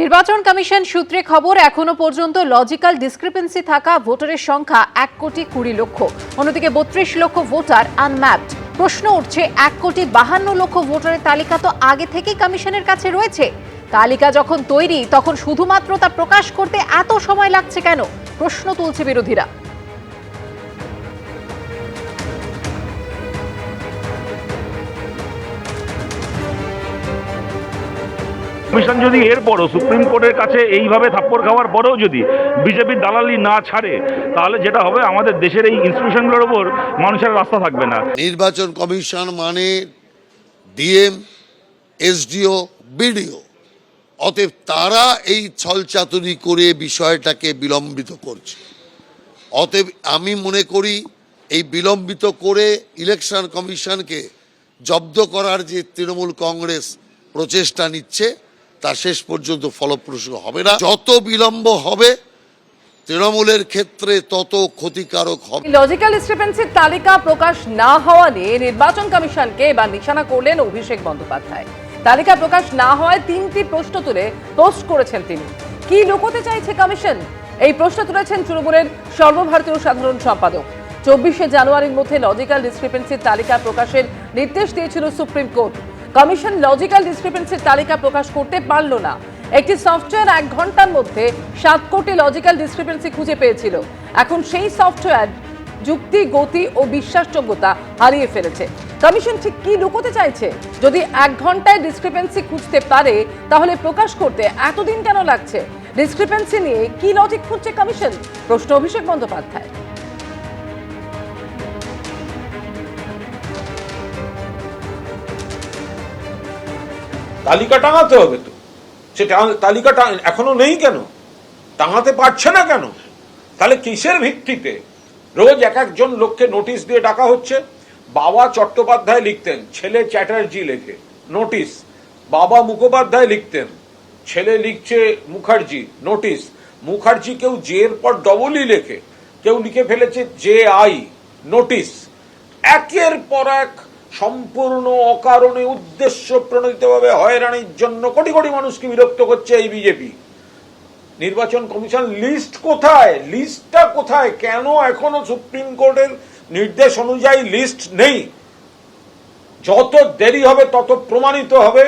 নির্বাচন কমিশন সূত্রে খবর, এখনো পর্যন্ত লজিক্যাল ডিসক্রিপেন্সি থাকা ভোটারের সংখ্যা 1,20,00,000। অন্যদিকে 32 লক্ষ ভোটার আনম্যাপড। প্রশ্ন উঠছে, 1,52,00,000 ভোটারের তালিকা তো আগে থেকেই কমিশনের কাছে রয়েছে। তালিকা যখন তৈরি তখন শুধুমাত্র তা প্রকাশ করতে এত সময় লাগছে কেন, প্রশ্ন তুলছে বিরোধীরা। কমিশন যদি এরপরও সুপ্রিম কোর্টের কাছে এইভাবে থাপ্পড় খাওয়ার পরেও যদি বিজেপির দালালি না ছাড়ে, তাহলে যেটা হবে, আমাদের দেশের এই ইনস্টিটিউশনগুলোর উপর মানুষের রাস্তা থাকবে না। নির্বাচন কমিশন মানে ডিএম, এসডিও, বিডিও, অতএব তারা এই ছলচাতুরি করে বিষয়টাকে বিলম্বিত করছে। অতএব আমি মনে করি এই বিলম্বিত করে ইলেকশন কমিশনকে জব্দ করার যে তৃণমূল কংগ্রেস প্রচেষ্টা নিচ্ছে তা শেষ পর্যন্ত ফলপ্রসূ হবে না। যত বিলম্ব হবে তৃণমূলের ক্ষেত্রে তত ক্ষতিকারক হবে। লজিক্যাল ডিসক্রিপেন্সির তালিকা প্রকাশ না হওয়া নিয়ে নির্বাচন কমিশনকে এবার নিশানা করলেন অভিষেক বন্দ্যোপাধ্যায়। তালিকা প্রকাশ না হওয়ায় 3টি প্রশ্ন তুলে পোস্ট করেছেন তিনি। কি লুকোতে চাইছে কমিশন, এই প্রশ্ন তুলেছেন তৃণমূলের সর্বভারতীয় সাধারণ সম্পাদক। 24শে জানুয়ারির মধ্যে লজিক্যাল ডিসক্রিপেন্সির তালিকা প্রকাশের নির্দেশ দিয়েছিল সুপ্রিম কোর্ট। কমিশন লজিক্যাল ডিসক্রিপেন্সির তালিকা প্রকাশ করতে পারল না। একটি সফটওয়্যার 1 ঘন্টার মধ্যে 7 কোটি লজিক্যাল ডিসক্রিপেন্সি খুঁজে পেয়েছিল। এখন সেই সফটওয়্যার যুক্তি, গতি ও বিশ্বাসযোগ্যতা হারিয়ে ফেলেছে। কমিশন ঠিক কি লুকোতে চাইছে? যদি 1 ঘন্টায় ডিসক্রিপেন্সি খুঁজতে পারে, তাহলে প্রকাশ করতে এতদিন কেন লাগছে? ডিসক্রিপেন্সি নিয়ে কি লজিক খুঁজছে কমিশন, প্রশ্ন অভিষেক বন্দ্যোপাধ্যায়। তালিকা টাঙাতে হবে তো, সেটা তালিকাটা এখনো নেই কেন, টাঙাতে পারছে না কেন? তাহলে কিসের ভিত্তিতে রোজ একজন লোককে নোটিশ দিয়ে ডাকা হচ্ছে? বাবা চট্টোপাধ্যায় লিখতেন, ছেলে চ্যাটার্জি লেখে নোটিশ। বাবা মুখোপাধ্যায় লিখতেন, ছেলে লিখছে মুখার্জি নোটিশ। মুখার্জি কেউ জের পর ডবলই লেখে, কেউ লিখে ফেলেছে জে আই নোটিশ। একের পর এক সম্পূর্ণ অকারণে উদ্দেশ্য প্রণোদিতভাবে হয়রানির জন্য কোটি কোটি মানুষকে বিরক্ত করছে এই বিজেপি। নির্বাচন কমিশন লিস্ট কোথায়? লিস্টটা কোথায়? কেন এখনো সুপ্রিম কোর্টের নির্দেশ অনুযায়ী লিস্ট নেই? যত দেরি হবে তত প্রমাণিত হবে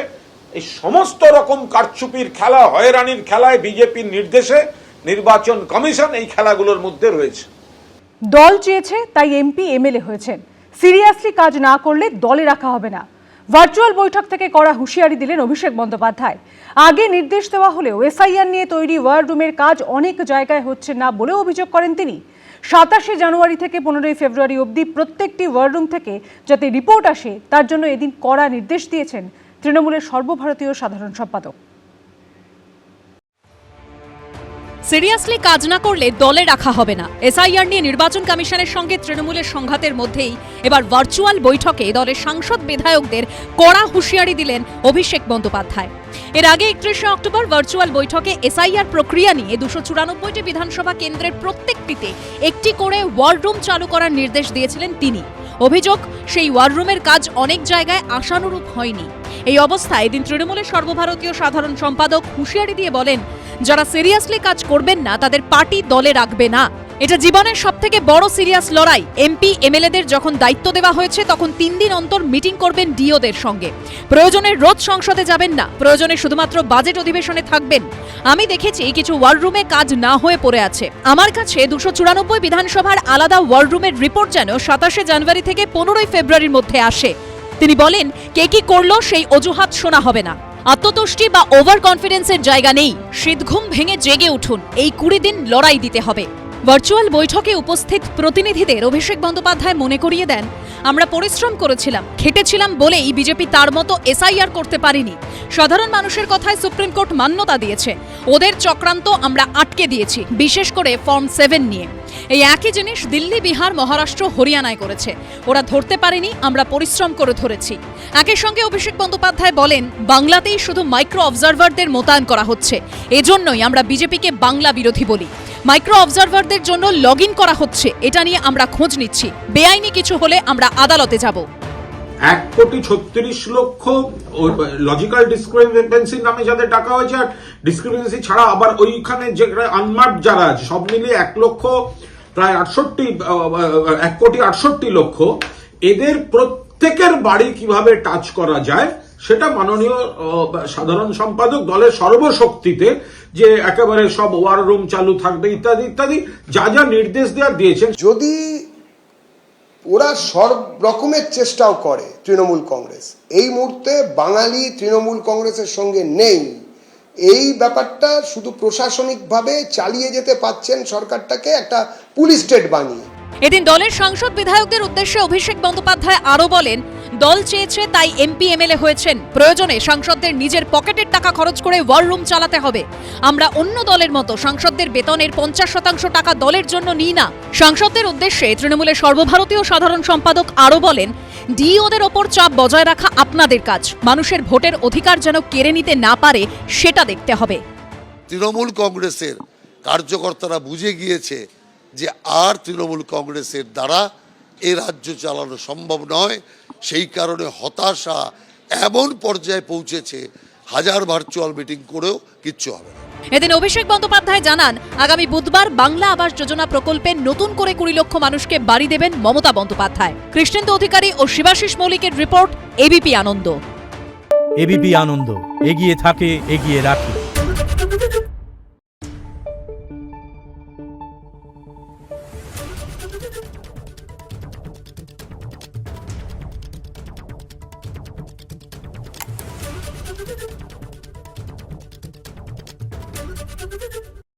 এই সমস্ত রকম কারচুপির খেলা, হয়রানির খেলায় বিজেপির নির্দেশে নির্বাচন কমিশন এই খেলাগুলোর মধ্যে রয়েছে। দল চেয়েছে তাই এমপি এমএলএ হয়েছেন। সিরিয়াসলি কাজ না করলে দলে রাখা হবে না। ভার্চুয়াল বৈঠক থেকে কড়া হুঁশিয়ারি দিলেন অভিষেক বন্দ্যোপাধ্যায়। আগে নির্দেশ দেওয়া হলেও এসআইআর নিয়ে তৈরি ওয়ার রুমের কাজ অনেক জায়গায় হচ্ছে না বলেও অভিযোগ করেন তিনি। 27শে জানুয়ারি থেকে 15ই ফেব্রুয়ারি অবধি প্রত্যেকটি ওয়ার রুম থেকে যাতে রিপোর্ট আসে, তার জন্য এদিন কড়া নির্দেশ দিয়েছেন তৃণমূলের সর্বভারতীয় সাধারণ সম্পাদক। সিরিয়াসলি কাজ না করলে দলে রাখা হবে না। এসআইআর নিয়ে নির্বাচন কমিশনের সঙ্গে তৃণমূলের সংঘাতের মধ্যেই এবার ভার্চুয়াল বৈঠকে দলের সাংসদ বিধায়কদের কড়া হুঁশিয়ারি দিলেন অভিষেক বন্দ্যোপাধ্যায়। এর আগে 31শে অক্টোবর ভার্চুয়াল বৈঠকে এসআইআর প্রক্রিয়া নিয়ে 294টি বিধানসভা কেন্দ্রের প্রত্যেকটিতে একটি করে ওয়ার রুম চালু করার নির্দেশ দিয়েছিলেন তিনি। অভিযোগ, সেই ওয়ার রুমের কাজ অনেক জায়গায় আশানুরূপ হয়নি। এই অবস্থায় এদিন তৃণমূলের সর্বভারতীয় সাধারণ সম্পাদক হুঁশিয়ারি দিয়ে বলেন, যারা সিরিয়াসলি কাজ করবেন না তাদের পার্টি দলে রাখবে না। এটা জীবনের সবথেকে বড় সিরিয়াস লড়াই। এমপি এমএলএদের যখন দায়িত্ব দেওয়া হয়েছে তখন 3 দিন অন্তর মিটিং করবেন ডিওদের সঙ্গে। প্রয়োজনে রোজ সংসদে যাবেন না, প্রয়োজনে শুধুমাত্র বাজেট অধিবেশনে থাকবেন। আমি দেখেছি কিছু ওয়ার রুমে কাজ না হয়ে পড়ে আছে। আমার কাছে 294 বিধানসভার আলাদা ওয়ার রুমের রিপোর্ট যেন 27শে জানুয়ারি থেকে 15ই ফেব্রুয়ারির মধ্যে আসে। তিনি বলেন, কে কি করলো সেই অজুহাত শোনা হবে না। আত্মতুষ্টি বা ওভার কনফিডেন্সের জায়গা নেই। শীতঘুম ভেঙে জেগে উঠুন, এই 20 দিন লড়াই দিতে হবে। ভার্চুয়াল বৈঠকে উপস্থিত প্রতিনিধিদের অভিষেক বন্দ্যোপাধ্যায় মনে করিয়ে দেন, আমরা পরিশ্রম করেছিলাম, খেটেছিলাম বলেই বিজেপি তার মতো এসআইআর করতে পারেনি। সাধারণ মানুষের কথায় সুপ্রিম কোর্ট মান্যতা দিয়েছে। ওদের চক্রান্ত আমরা আটকে দিয়েছি, বিশেষ করে ফর্ম 7 নিয়ে। এই একই জিনিস দিল্লি, বিহার, মহারাষ্ট্র, হরিয়ানায় করেছে। ওরা ধরতে পারেনি, আমরা পরিশ্রম করে ধরেছি। একই সঙ্গে অভিষেক বন্দ্যোপাধ্যায় বলেন, বাংলাতেই শুধু মাইক্রো অবজারভারদের মোতায়েন করা হচ্ছে। এজন্যই আমরা বিজেপিকে বাংলা বিরোধী বলি। মাইক্রো অবজারভারদের জন্য লগ ইন করা হচ্ছে, এটা নিয়ে আমরা খোঁজ নিচ্ছি। বেআইনি কিছু হলে আমরা আদালতে যাব। 1,36,00,000 লজিক্যাল ডিসক্রিপেন্সি নামে যাদের টাকা হয়েছে, আর ডিসক্রিপেন্সি ছাড়া আবার ওইখানে যে আনমার্কড যারা আছে সব মিলিয়ে 1,68,00,000, এদের প্রত্যেকের বাড়ি কিভাবে টাচ করা যায় সেটা মাননীয় সাধারণ সম্পাদক দলের সর্বশক্তিতে যে একেবারে সব ওয়ার রুম চালু থাকবে ইত্যাদি ইত্যাদি যা যা নির্দেশ দিয়েছেন। যদি ওরা সব রকমের চেষ্টাও করে তৃণমূল কংগ্রেস, এই মুহূর্তে বাঙালি তৃণমূল কংগ্রেসের সঙ্গে নেই, এই ব্যাপারটা শুধু প্রশাসনিকভাবে চালিয়ে যেতে পারছেন সরকারটাকে একটা পুলিশ স্টেট বানিয়ে। এদিন দলের সাংসদ বিধায়কদের উদ্দেশ্যে অভিষেক বন্দ্যোপাধ্যায় আরও বলেন, দল চেয়েছে তাই এমপি এমএলএ হয়েছেন, প্রয়োজনে সাংসদদের নিজের পকেটের টাকা খরচ করে ওয়ার রুম চালাতে হবে। আমরা অন্য দলের মতো সাংসদদের বেতনের 50% টাকা দলের জন্য নিই না। সাংসদদের উদ্দেশ্যে তৃণমূলের সর্বভারতীয় সাধারণ সম্পাদক আরও বলেন, ডিওদের ওপর চাপ বজায় রাখা আপনাদের কাজ, মানুষের ভোটের অধিকার যেন কেড়ে নিতে না পারে সেটা দেখতে হবে। তৃণমূল কংগ্রেসের কার্যকর্তারা বুঝে গিয়েছে যে আর তৃণমূল কংগ্রেসের দ্বারা এ রাজ্য চালানো সম্ভব নয়, সেই কারণে হতাশা এমন পর্যায়ে পৌঁছেছে হাজার ভার্চুয়াল মিটিং করেও কিচ্ছু হবে না। এদিন অভিষেক বন্দ্যোপাধ্যায় জানান, আগামী বুধবার বাংলা আবাস যোজনা প্রকল্পে নতুন করে 20 লক্ষ মানুষকে বাড়ি দেবেন মমতা বন্দ্যোপাধ্যায়। কৃষ্ণেন্দু অধিকারী ও শিবাশিস মৌলিকের রিপোর্ট, এবিপি আনন্দ। এবিপি আনন্দ, এগিয়ে থাকে, এগিয়ে রাখে।